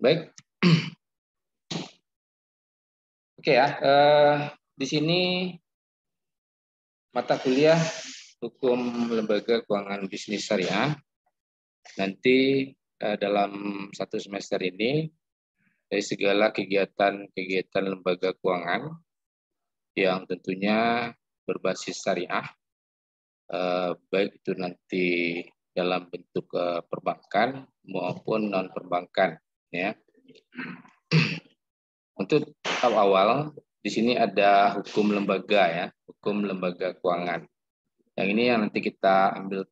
Baik. Oke ya, di sini mata kuliah Hukum Lembaga Keuangan Bisnis Syariah. Nanti dalam satu semester ini dari segala kegiatan lembaga keuangan yang tentunya berbasis syariah, baik itu nanti dalam bentuk perbankan maupun non perbankan, ya. Untuk tahap awal di sini ada hukum lembaga, ya, hukum lembaga keuangan. Yang ini yang nanti kita ambil,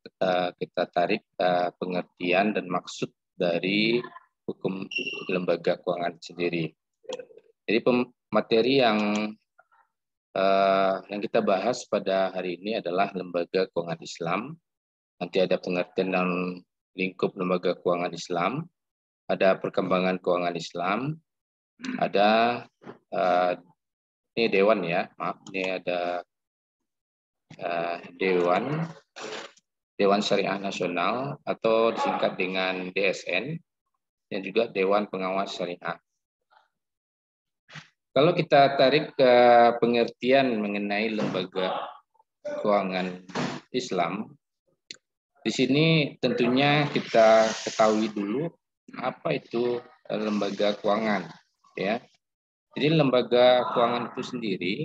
kita tarik pengertian dan maksud dari hukum lembaga keuangan sendiri. Jadi materi yang kita bahas pada hari ini adalah lembaga keuangan Islam. Nanti ada pengertian dan lingkup lembaga keuangan Islam, ada perkembangan keuangan Islam, ada ini Dewan, ya, maaf, ini ada Dewan Syariah Nasional atau disingkat dengan DSN, dan juga Dewan Pengawas Syariah. Kalau kita tarik ke pengertian mengenai lembaga keuangan Islam, di sini tentunya kita ketahui dulu apa itu lembaga keuangan, ya. Jadi lembaga keuangan itu sendiri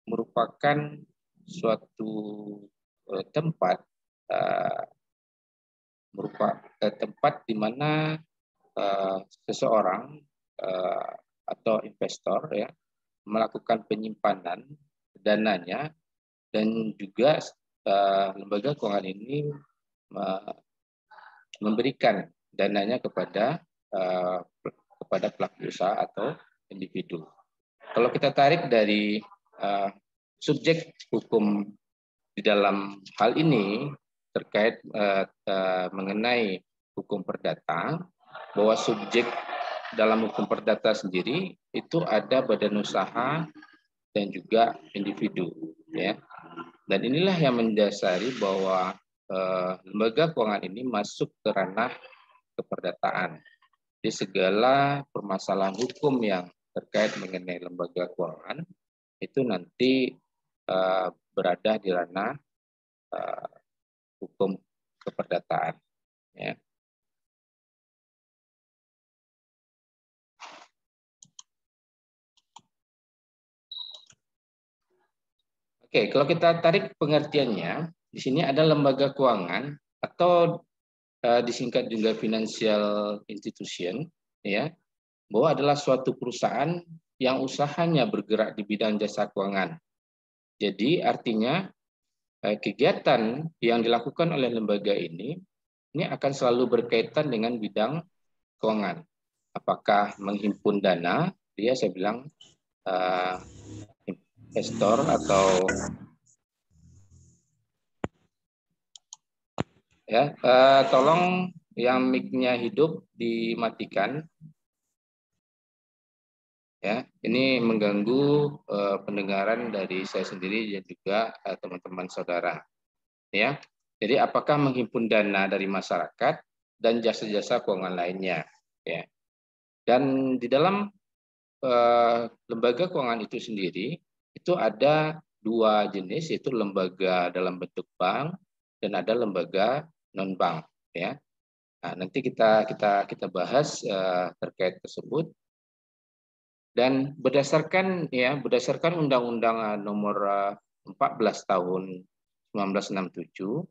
merupakan suatu tempat di mana seseorang atau investor, ya, melakukan penyimpanan dananya, dan juga lembaga keuangan ini memberikan dananya kepada pelaku usaha atau individu. Kalau kita tarik dari subjek hukum di dalam hal ini terkait mengenai hukum perdata, bahwa subjek dalam hukum perdata sendiri itu ada badan usaha dan juga individu, ya. Dan inilah yang mendasari bahwa lembaga keuangan ini masuk ke ranah keperdataan. Di segala permasalahan hukum yang terkait mengenai lembaga keuangan itu nanti berada di ranah hukum keperdataan, ya. Oke, kalau kita tarik pengertiannya, di sini ada lembaga keuangan atau disingkat juga financial institution, ya, bahwa adalah suatu perusahaan yang usahanya bergerak di bidang jasa keuangan. Jadi artinya kegiatan yang dilakukan oleh lembaga ini akan selalu berkaitan dengan bidang keuangan. Apakah menghimpun dana, saya bilang investor atau ya, tolong yang mic-nya hidup dimatikan, ya. Ini mengganggu pendengaran dari saya sendiri dan juga teman-teman saudara, ya. Jadi apakah menghimpun dana dari masyarakat dan jasa-jasa keuangan lainnya, ya. Dan di dalam lembaga keuangan itu sendiri itu ada dua jenis, yaitu lembaga dalam bentuk bank dan ada lembaga non bank, ya. Nah, nanti kita bahas terkait tersebut. Dan berdasarkan Undang-Undang Nomor 14 tahun 1967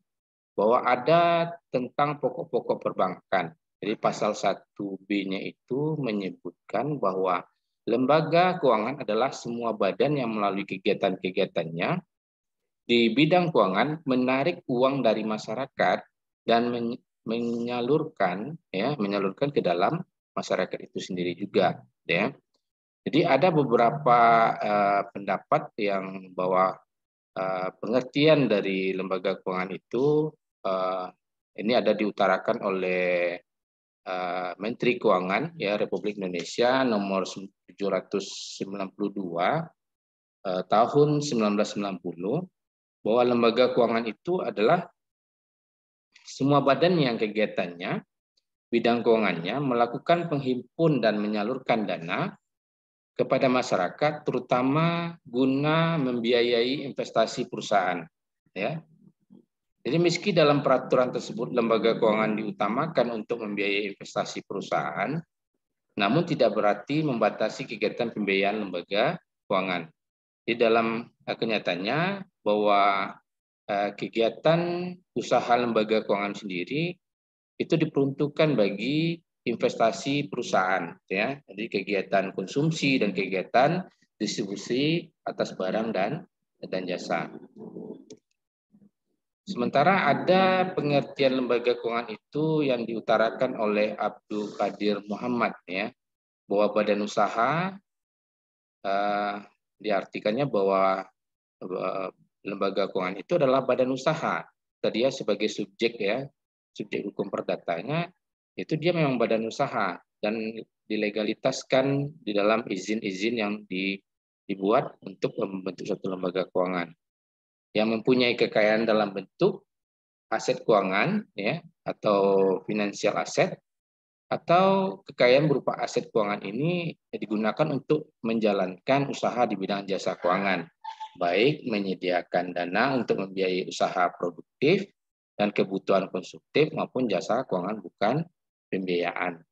bahwa ada tentang pokok-pokok perbankan. Jadi pasal 1B-nya itu menyebutkan bahwa lembaga keuangan adalah semua badan yang melalui kegiatan-kegiatannya di bidang keuangan menarik uang dari masyarakat dan menyalurkan ke dalam masyarakat itu sendiri juga, ya. Jadi ada beberapa pendapat yang bahwa pengertian dari lembaga keuangan itu ini ada diutarakan oleh Menteri Keuangan, ya, Republik Indonesia nomor 792 tahun 1990, bahwa lembaga keuangan itu adalah semua badan yang kegiatannya bidang keuangannya melakukan penghimpun dan menyalurkan dana kepada masyarakat, terutama guna membiayai investasi perusahaan. Ya. Jadi meski dalam peraturan tersebut lembaga keuangan diutamakan untuk membiayai investasi perusahaan, namun tidak berarti membatasi kegiatan pembiayaan lembaga keuangan. Di dalam kenyataannya bahwa kegiatan usaha lembaga keuangan sendiri itu diperuntukkan bagi investasi perusahaan, ya. Jadi kegiatan konsumsi dan kegiatan distribusi atas barang dan jasa. Sementara ada pengertian lembaga keuangan itu yang diutarakan oleh Abdul Qadir Muhammad, ya, bahwa badan usaha diartikannya bahwa lembaga keuangan itu adalah badan usaha. Dia sebagai subjek, ya, subjek hukum perdatanya itu dia memang badan usaha dan dilegalitaskan di dalam izin-izin yang dibuat untuk membentuk suatu lembaga keuangan yang mempunyai kekayaan dalam bentuk aset keuangan, ya, atau financial asset, atau kekayaan berupa aset keuangan ini digunakan untuk menjalankan usaha di bidang jasa keuangan, baik menyediakan dana untuk membiayai usaha produktif dan kebutuhan konsumtif maupun jasa keuangan bukan pembiayaan.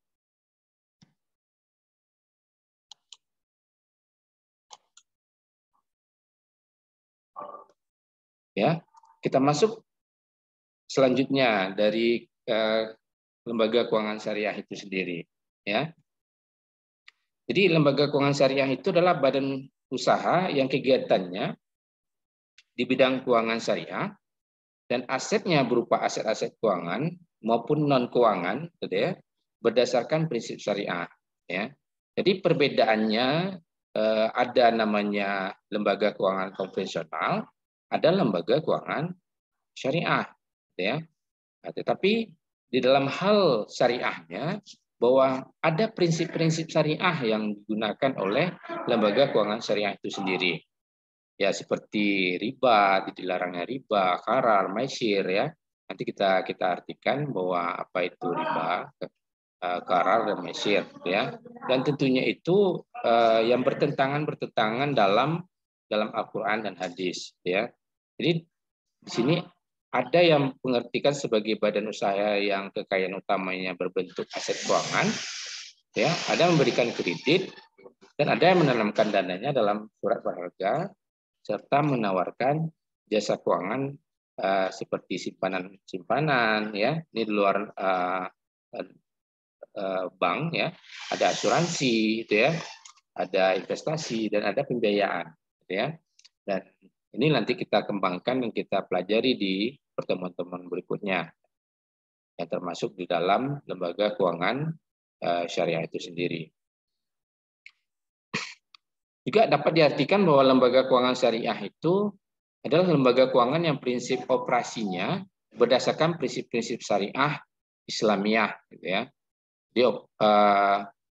Ya, kita masuk selanjutnya dari lembaga keuangan syariah itu sendiri, ya. Jadi lembaga keuangan syariah itu adalah badan usaha yang kegiatannya di bidang keuangan syariah dan asetnya berupa aset-aset keuangan maupun non keuangan, gitu ya, berdasarkan prinsip syariah, ya. Jadi perbedaannya ada namanya lembaga keuangan konvensional, ada lembaga keuangan syariah, ya. Nah, tetapi di dalam hal syariahnya bahwa ada prinsip-prinsip syariah yang digunakan oleh lembaga keuangan syariah itu sendiri. Ya, seperti riba, dilarangnya riba, qarar, maisir, ya. Nanti kita artikan bahwa apa itu riba, qarar dan maisir, ya. Dan tentunya itu yang bertentangan dalam Al-Qur'an dan hadis, ya. Jadi di sini ada yang mengartikan sebagai badan usaha yang kekayaan utamanya berbentuk aset keuangan, ya, ada yang memberikan kredit dan ada yang menanamkan dananya dalam surat berharga serta menawarkan jasa keuangan seperti simpanan, ya, ini di luar bank, ya, ada asuransi, itu ya, ada investasi dan ada pembiayaan, gitu ya. Dan ini nanti kita kembangkan dan kita pelajari di pertemuan-pertemuan berikutnya, yang termasuk di dalam lembaga keuangan syariah itu sendiri. Juga dapat diartikan bahwa lembaga keuangan syariah itu adalah lembaga keuangan yang prinsip operasinya berdasarkan prinsip-prinsip syariah Islamiyah, gitu ya.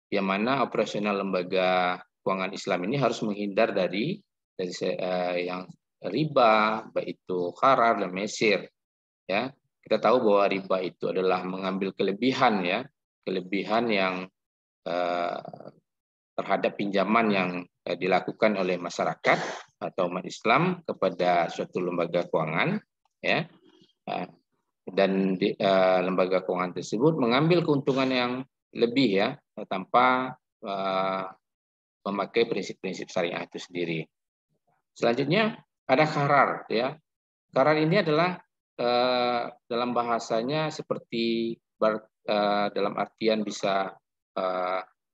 Yang mana operasional lembaga keuangan Islam ini harus menghindar dari yang riba, baik itu qarar dan maisir, ya. Kita tahu bahwa riba itu adalah mengambil kelebihan, ya, kelebihan yang terhadap pinjaman yang dilakukan oleh masyarakat atau umat Islam kepada suatu lembaga keuangan, ya. Dan lembaga keuangan tersebut mengambil keuntungan yang lebih, ya, tanpa memakai prinsip-prinsip syariah itu sendiri. Selanjutnya ada qarar, ya. Qarar ini adalah dalam bahasanya seperti dalam artian bisa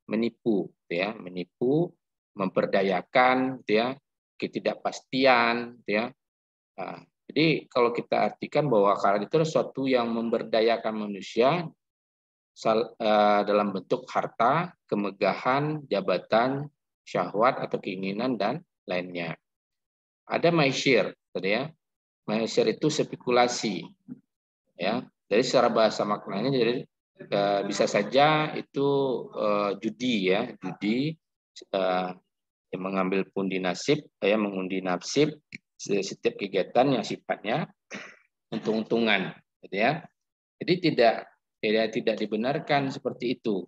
menipu, ya, menipu, memperdayakan, ya, ketidakpastian, ya. Nah, jadi kalau kita artikan bahwa qarar itu adalah suatu yang memberdayakan manusia dalam bentuk harta, kemegahan, jabatan, syahwat atau keinginan dan lainnya. Ada maisir, ya. Maisir itu spekulasi, ya. Dari secara bahasa maknanya jadi bisa saja itu judi, ya, judi yang mengambil pundi nasib, ya, mengundi nasib setiap kegiatan yang sifatnya untung-untungan, gitu ya. Jadi tidak tidak dibenarkan seperti itu,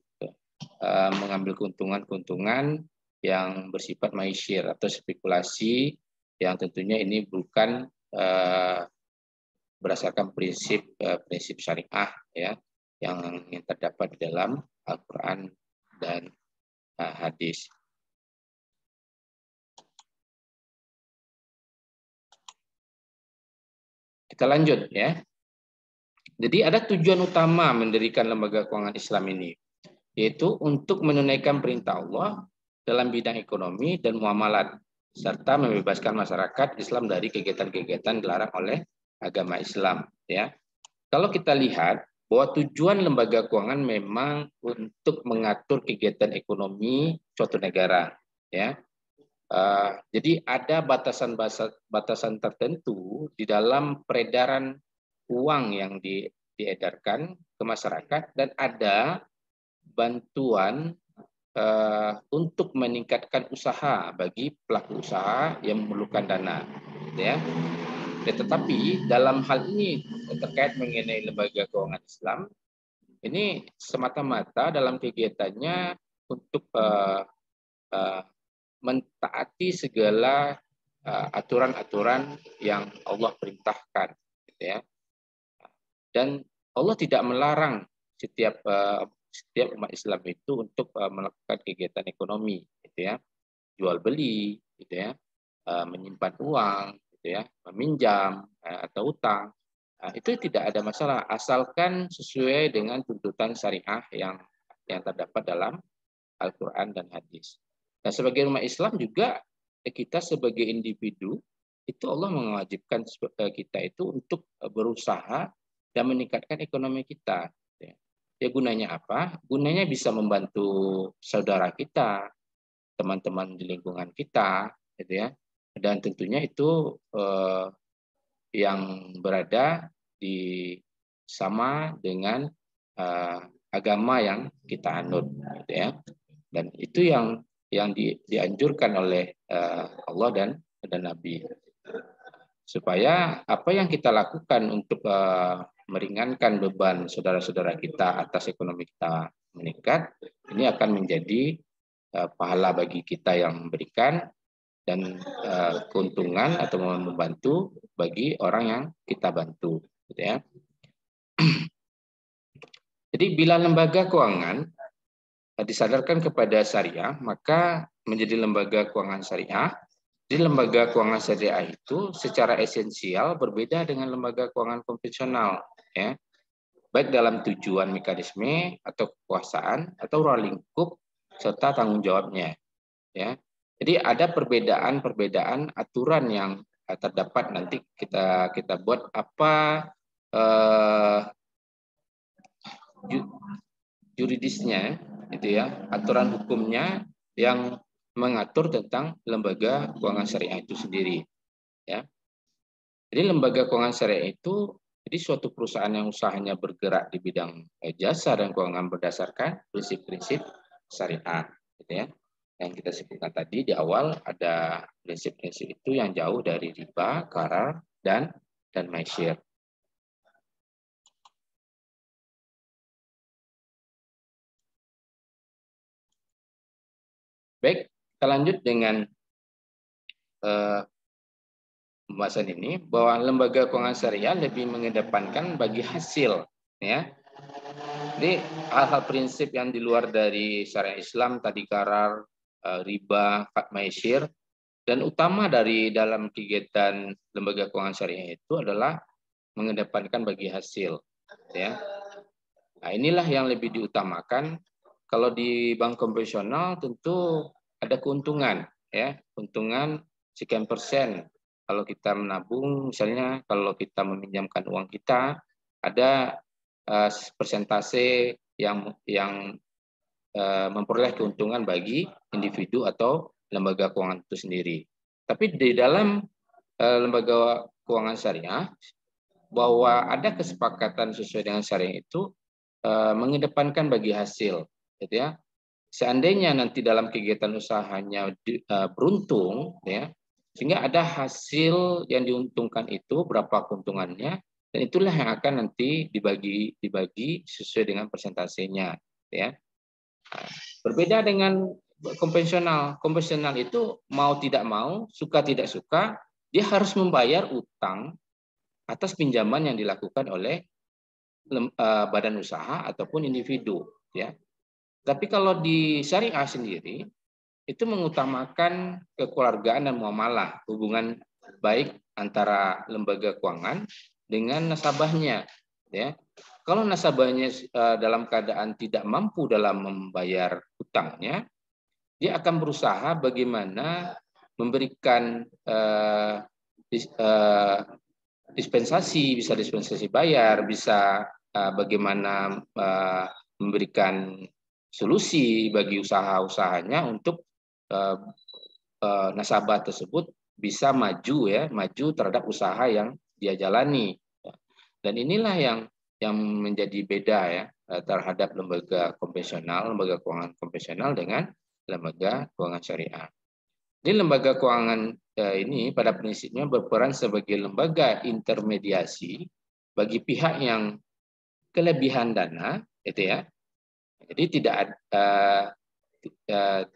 mengambil keuntungan-keuntungan yang bersifat maisyir atau spekulasi yang tentunya ini bukan berdasarkan prinsip syariah ya yang terdapat di dalam Al-Quran dan hadis. Kita lanjut ya. Jadi ada tujuan utama mendirikan lembaga keuangan Islam ini, yaitu untuk menunaikan perintah Allah dalam bidang ekonomi dan muamalat, serta membebaskan masyarakat Islam dari kegiatan-kegiatan dilarang oleh agama Islam. Ya, kalau kita lihat bahwa tujuan lembaga keuangan memang untuk mengatur kegiatan ekonomi suatu negara. Ya, jadi ada batasan tertentu di dalam peredaran uang yang diedarkan ke masyarakat dan ada bantuan untuk meningkatkan usaha bagi pelaku usaha yang memerlukan dana, ya. Tetapi dalam hal ini terkait mengenai lembaga keuangan Islam, ini semata-mata dalam kegiatannya untuk mentaati segala aturan-aturan yang Allah perintahkan, gitu ya. Dan Allah tidak melarang setiap umat Islam itu untuk melakukan kegiatan ekonomi, gitu ya, jual beli, gitu ya, menyimpan uang, gitu ya, meminjam atau utang, itu tidak ada masalah asalkan sesuai dengan tuntutan syariah yang terdapat dalam Al-Quran dan hadis. Nah, sebagai umat Islam juga kita sebagai individu itu Allah mewajibkan kita itu untuk berusaha dan meningkatkan ekonomi kita. Ya gunanya apa? Gunanya bisa membantu saudara kita, teman-teman di lingkungan kita, gitu ya. Dan tentunya itu yang berada di sama dengan agama yang kita anut, gitu ya. Dan itu yang dianjurkan oleh Allah dan Nabi, supaya apa yang kita lakukan untuk meringankan beban saudara-saudara kita atas ekonomi kita meningkat, ini akan menjadi pahala bagi kita yang memberikan dan keuntungan atau membantu bagi orang yang kita bantu, gitu ya. Jadi bila lembaga keuangan disadarkan kepada syariah, maka menjadi lembaga keuangan syariah. Di lembaga keuangan syariah itu secara esensial berbeda dengan lembaga keuangan konvensional, ya, baik dalam tujuan, mekanisme atau kekuasaan atau ruang lingkup serta tanggung jawabnya, ya. Jadi ada perbedaan aturan yang terdapat, nanti kita buat apa juridisnya, itu ya, aturan hukumnya yang mengatur tentang lembaga keuangan syariah itu sendiri, ya. Jadi lembaga keuangan syariah itu jadi suatu perusahaan yang usahanya bergerak di bidang jasa dan keuangan berdasarkan prinsip-prinsip syariah, gitu ya. Yang kita sebutkan tadi di awal, ada prinsip-prinsip itu yang jauh dari riba, gharar, dan maisyir. Baik, kita lanjut dengan pembahasan ini, bahwa lembaga keuangan syariah lebih mengedepankan bagi hasil, ya. Jadi hal-hal prinsip yang di luar dari syariat Islam tadi, gharar, riba, maisyir, dan utama dari dalam kegiatan lembaga keuangan syariah itu adalah mengedepankan bagi hasil, ya. Nah, inilah yang lebih diutamakan. Kalau di bank konvensional tentu ada keuntungan, ya, keuntungan sekian persen. Kalau kita menabung, misalnya kalau kita meminjamkan uang kita, ada persentase yang memperoleh keuntungan bagi individu atau lembaga keuangan itu sendiri. Tapi di dalam lembaga keuangan syariah, bahwa ada kesepakatan sesuai dengan syariah itu mengedepankan bagi hasil, gitu ya. Seandainya nanti dalam kegiatan usahanya beruntung, ya, sehingga ada hasil yang diuntungkan itu, berapa keuntungannya, Dan itulah yang akan nanti dibagi sesuai dengan persentasenya, ya. Nah, berbeda dengan konvensional. Konvensional itu mau tidak mau, suka tidak suka, dia harus membayar utang atas pinjaman yang dilakukan oleh badan usaha ataupun individu, ya. Tapi kalau di syariah sendiri itu mengutamakan kekeluargaan dan muamalah, hubungan baik antara lembaga keuangan dengan nasabahnya, ya. Kalau nasabahnya dalam keadaan tidak mampu dalam membayar utangnya, dia akan berusaha bagaimana memberikan dispensasi, bisa dispensasi bayar, bisa bagaimana memberikan solusi bagi usaha-usahanya untuk nasabah tersebut bisa maju, ya, maju terhadap usaha yang dia jalani. Dan inilah yang menjadi beda, ya, terhadap lembaga keuangan konvensional dengan lembaga keuangan syariah. Jadi lembaga keuangan ini pada prinsipnya berperan sebagai lembaga intermediasi bagi pihak yang kelebihan dana, itu ya. Jadi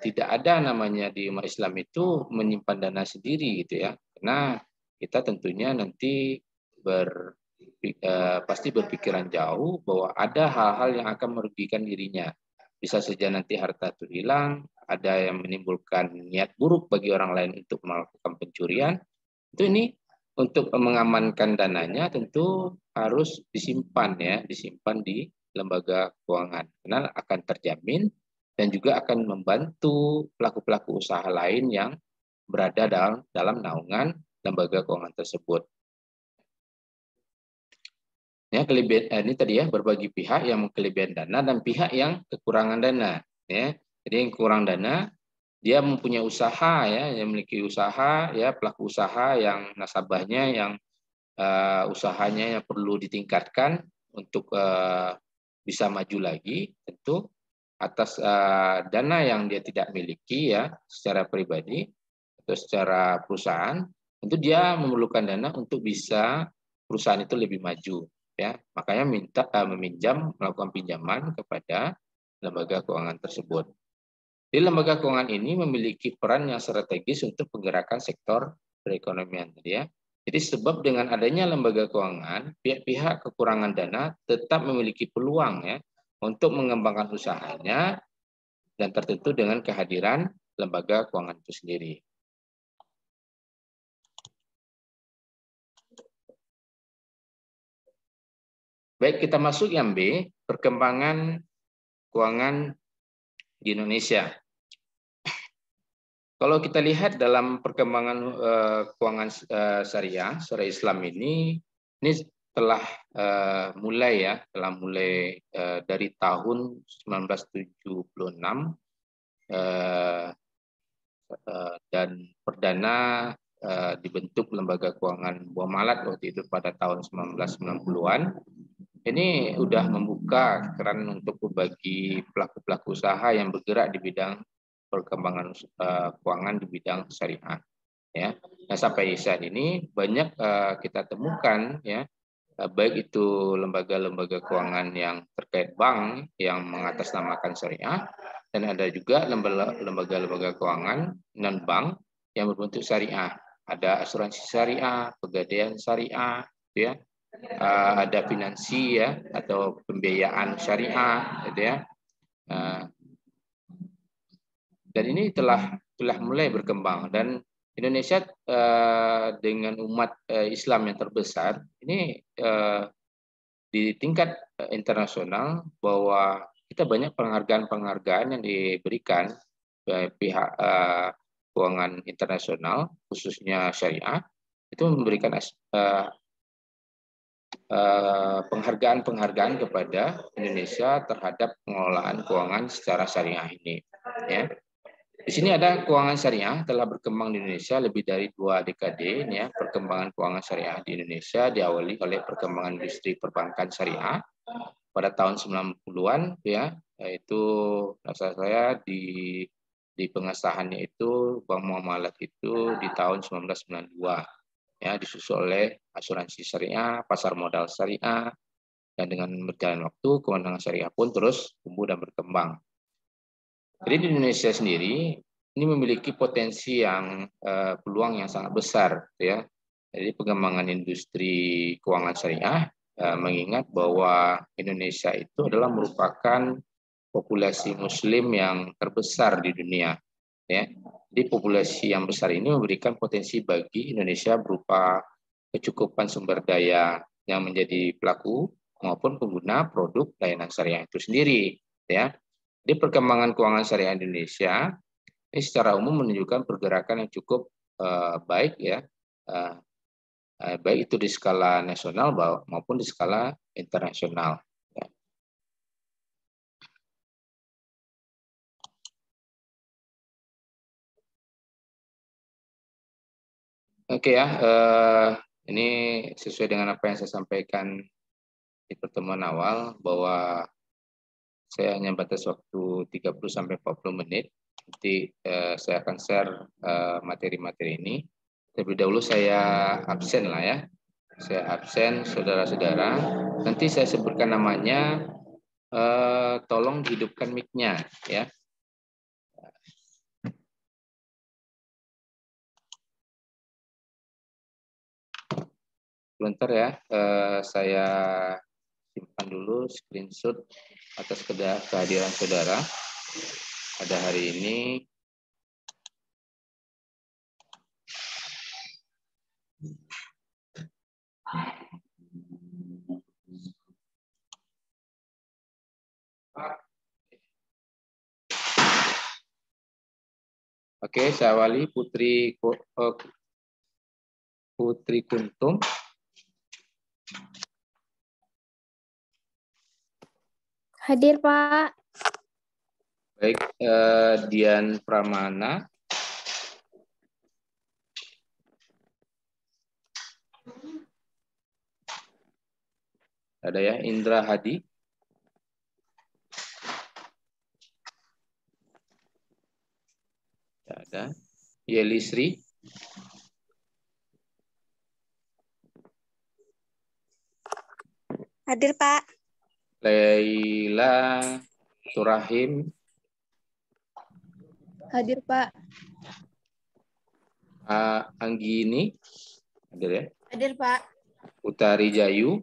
tidak ada namanya di umat Islam itu menyimpan dana sendiri, gitu ya. Karena kita tentunya nanti pasti berpikiran jauh bahwa ada hal-hal yang akan merugikan dirinya. Bisa saja nanti harta itu hilang, ada yang menimbulkan niat buruk bagi orang lain untuk melakukan pencurian. Itu ini untuk mengamankan dananya tentu harus disimpan, ya, disimpan di lembaga keuangan karena akan terjamin dan juga akan membantu pelaku-pelaku usaha lain yang berada dalam naungan lembaga keuangan tersebut. Ya, kelebihan ini tadi, ya, berbagi pihak yang kelebihan dana dan pihak yang kekurangan dana, ya. Jadi yang kurang dana dia mempunyai usaha, ya, yang memiliki usaha, ya, pelaku usaha yang nasabahnya yang usahanya yang perlu ditingkatkan untuk bisa maju lagi, tentu atas dana yang dia tidak miliki, ya, secara pribadi atau secara perusahaan, tentu dia memerlukan dana untuk bisa perusahaan itu lebih maju, ya. Makanya melakukan pinjaman kepada lembaga keuangan tersebut. Di lembaga keuangan ini memiliki peran yang strategis untuk penggerakan sektor perekonomian, ya. Jadi sebab dengan adanya lembaga keuangan, pihak-pihak kekurangan dana tetap memiliki peluang, ya, untuk mengembangkan usahanya dan tertentu dengan kehadiran lembaga keuangan itu sendiri. Baik, kita masuk yang B, perkembangan keuangan di Indonesia. Kalau kita lihat dalam perkembangan keuangan syariah Islam ini telah mulai, ya, dari tahun 1976 dan perdana dibentuk lembaga keuangan muamalat waktu itu pada tahun 1990-an. Ini sudah membuka keran untuk bagi pelaku-pelaku usaha yang bergerak di bidang perkembangan keuangan di bidang syariah, ya. Nah, sampai saat ini banyak kita temukan, ya, baik itu lembaga-lembaga keuangan yang terkait bank yang mengatasnamakan syariah, dan ada juga lembaga-lembaga keuangan non bank yang berbentuk syariah. Ada asuransi syariah, pegadaian syariah, ya. Ada finansi, ya, atau pembiayaan syariah, gitu ya. Dan ini telah mulai berkembang, dan Indonesia dengan umat Islam yang terbesar ini di tingkat internasional bahwa kita banyak penghargaan-penghargaan yang diberikan pihak keuangan internasional khususnya syariah, itu memberikan penghargaan kepada Indonesia terhadap pengelolaan keuangan secara syariah ini, ya. Di sini ada keuangan syariah telah berkembang di Indonesia lebih dari 2 dekade, ya. Perkembangan keuangan syariah di Indonesia diawali oleh perkembangan industri perbankan syariah pada tahun 90-an, ya, yaitu saya di pengesahannya itu bank muamalat itu di tahun 1992. ya, disusul oleh asuransi syariah, pasar modal syariah, dan dengan berjalan waktu kewenangan syariah pun terus tumbuh dan berkembang. Jadi di Indonesia sendiri ini memiliki potensi yang peluang yang sangat besar, ya. Jadi pengembangan industri keuangan syariah, mengingat bahwa Indonesia itu adalah merupakan populasi Muslim yang terbesar di dunia, ya. Jadi populasi yang besar ini memberikan potensi bagi Indonesia berupa kecukupan sumber daya yang menjadi pelaku maupun pengguna produk layanan syariah itu sendiri, ya. Di perkembangan keuangan syariah Indonesia ini secara umum menunjukkan pergerakan yang cukup baik, ya, baik itu di skala nasional maupun di skala internasional. Ya. Oke ya, ini sesuai dengan apa yang saya sampaikan di pertemuan awal bahwa saya hanya batas waktu 30-40 menit. Nanti saya akan share materi-materi ini. Terlebih dahulu saya absen lah ya. Saya absen, saudara-saudara. Nanti saya sebutkan namanya, tolong hidupkan mic-nya ya. Sebentar ya, saya simpan dulu screenshot atas kehadiran saudara pada hari ini. Oke, saya awali Putri Kuntum. Hadir, Pak. Baik, Dian Pramana. Ada ya, Indra Hadi. Ada. Yelisri. Hadir, Pak. Leila Surahim. Hadir, Pak. Anggini. Hadir ya. Hadir, Pak. Utari Jayu.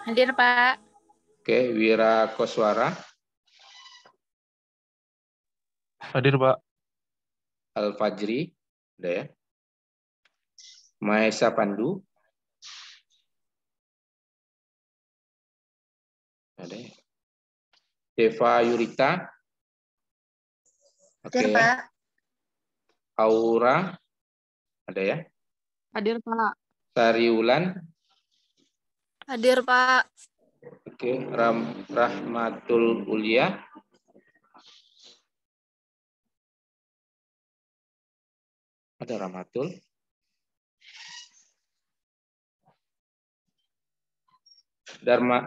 Hadir, Pak. Oke, Wira Koswara. Hadir, Pak. Al-Fajri. Ada ya. Maesa Pandu. Ada ya. Deva Yurita. Oke. Hadir, Pak. Aura. Ada ya. Hadir, Pak. Sariulan. Hadir, Pak. Oke, Rahmatul Ulia. Ada Rahmatul.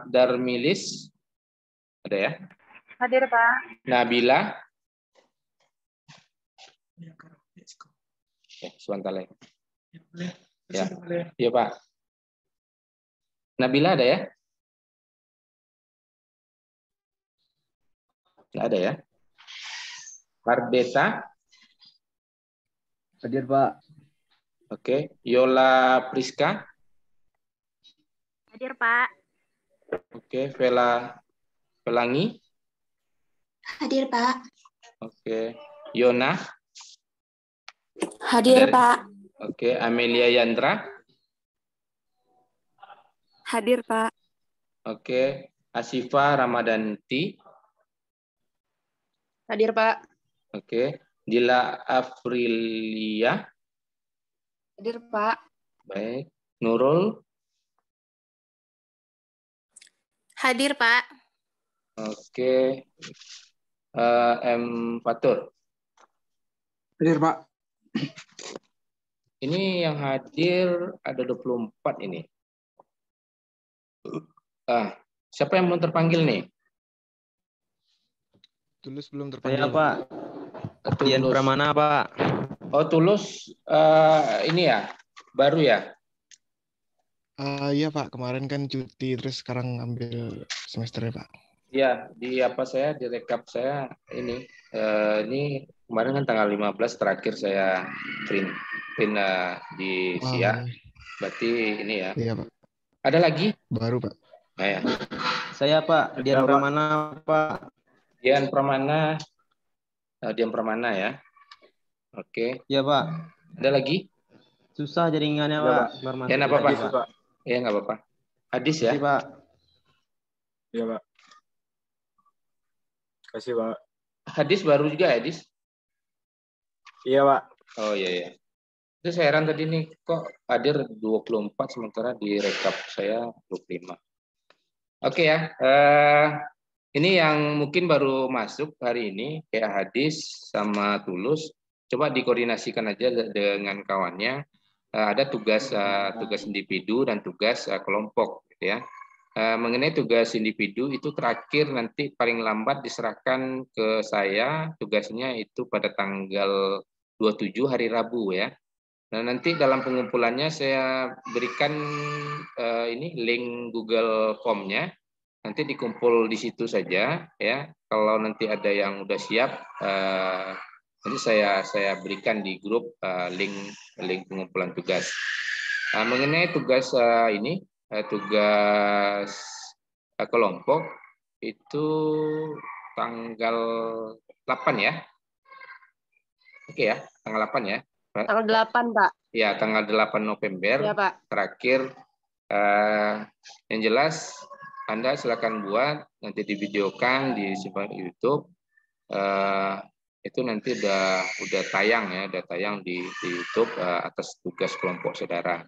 Darmilis. Ada ya. Hadir, Pak. Nabila. Sebentar lagi. Ya. Iya, Pak. Nabila ada ya? Nggak ada ya? Mardeta. Hadir, Pak. Oke. Yola Priska. Hadir, Pak. Oke. Pelangi. Hadir, Pak. Oke. Yona. Hadir, Pak. Oke. Amelia Yandra. Hadir, Pak. Oke. Asifa Ramadanti. Hadir, Pak. Oke. Dila Afrilia. Hadir, Pak. Baik. Nurul. Hadir, Pak. Oke. M. Fatur. Hadir, Pak. Ini yang hadir ada 24 ini. Siapa yang belum terpanggil nih? Tulus belum terpanggil. Saya, Pak. Dian Pramana, Pak. Oh, Tulus ini ya, baru ya? Iya Pak, kemarin kan cuti terus sekarang ambil semester ya Pak. Iya, di apa saya di rekap saya ini kemarin kan tanggal 15 terakhir saya print di SIA. Iya. Berarti ini ya. Iya Pak, Ada lagi? baru Pak. Nah, ya. Saya Pak, Dian Pramana Pak. Dian Pramana ya. Oke. Iya Pak. Ada lagi? Susah jaringannya Iya, Pak. Pak. Biar masuk Ya, nggak apa-apa. lagi, Pak. Ya, nggak apa-apa. Hadis ya. Terima kasih, Pak. Iya, Pak. Kasih, Pak. Hadis baru juga ya, Hadis? Iya, Pak. Oh iya ya. Itu saya heran tadi nih kok hadir 24 sementara di rekap saya 25. Oke ya. Ini yang mungkin baru masuk hari ini kayak Hadis sama Tulus. Coba dikoordinasikan aja dengan kawannya. Ada tugas individu dan tugas kelompok gitu ya. Mengenai tugas individu itu terakhir nanti paling lambat diserahkan ke saya tugasnya itu pada tanggal 27 hari Rabu ya. Nah, nanti dalam pengumpulannya saya berikan ini link Google Form-nya. Nanti dikumpul di situ saja ya. Kalau nanti ada yang udah siap nanti saya berikan di grup link pengumpulan tugas. Mengenai tugas tugas kelompok itu tanggal 8 ya. Oke ya, tanggal 8 ya. Tanggal 8, Pak. Ya, tanggal 8 November. Ya, Pak. Terakhir yang jelas Anda silakan buat, nanti divideokan, disimpan di YouTube. Itu nanti udah tayang ya, udah tayang di YouTube atas tugas kelompok saudara.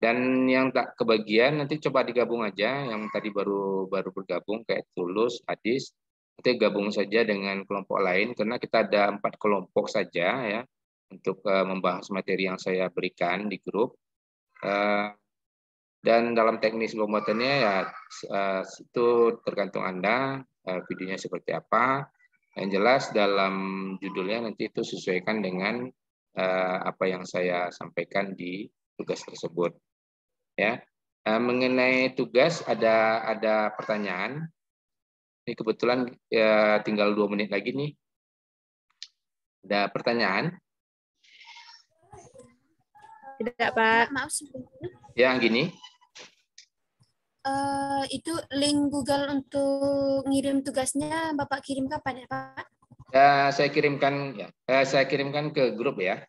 Dan yang tak kebagian nanti coba digabung aja, yang tadi baru bergabung kayak Tulus, Hadis, nanti gabung saja dengan kelompok lain karena kita ada 4 kelompok saja ya untuk membahas materi yang saya berikan di grup. Dan dalam teknis pembuatannya ya itu tergantung Anda videonya seperti apa. Yang jelas dalam judulnya nanti itu sesuaikan dengan apa yang saya sampaikan di tugas tersebut. Ya, mengenai tugas ada pertanyaan. Ini kebetulan ya, tinggal 2 menit lagi nih. Ada pertanyaan? Tidak, Pak. Maaf sebelumnya. Ya, gini. Itu link Google untuk ngirim tugasnya Bapak kirim kapan ya, Pak? Saya kirimkan ke grup ya.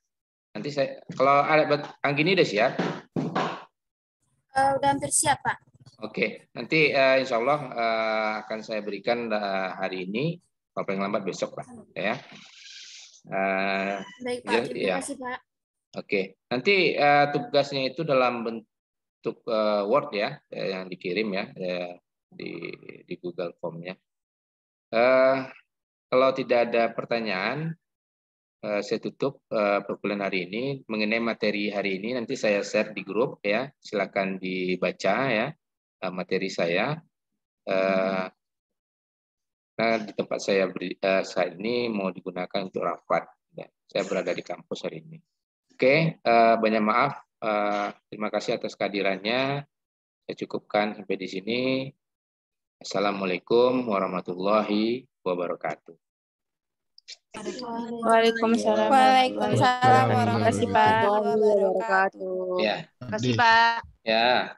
Nanti kalau ada Anggini udah siap? Udah hampir siap, Pak. Oke, nanti insya Allah akan saya berikan hari ini, kalau paling lambat besok Pak. Ya. Baik, Pak. Terima kasih, Pak. Oke, nanti tugasnya itu dalam bentuk Word ya, yang dikirim ya di Google Form-nya. Kalau tidak ada pertanyaan, saya tutup perkuliahan hari ini. Mengenai materi hari ini nanti saya share di grup ya. Silakan dibaca ya materi saya. Nah, di tempat saya saat ini mau digunakan untuk rapat. Ya. Saya berada di kampus hari ini. Oke, banyak maaf. Terima kasih atas kehadirannya. Saya cukupkan sampai di sini. Assalamualaikum warahmatullahi wabarakatuh. Waalaikumsalam. Waalaikumsalam warahmatullahi wabarakatuh. wabarakatuh. Ya. Terima kasih, Pak. Ya.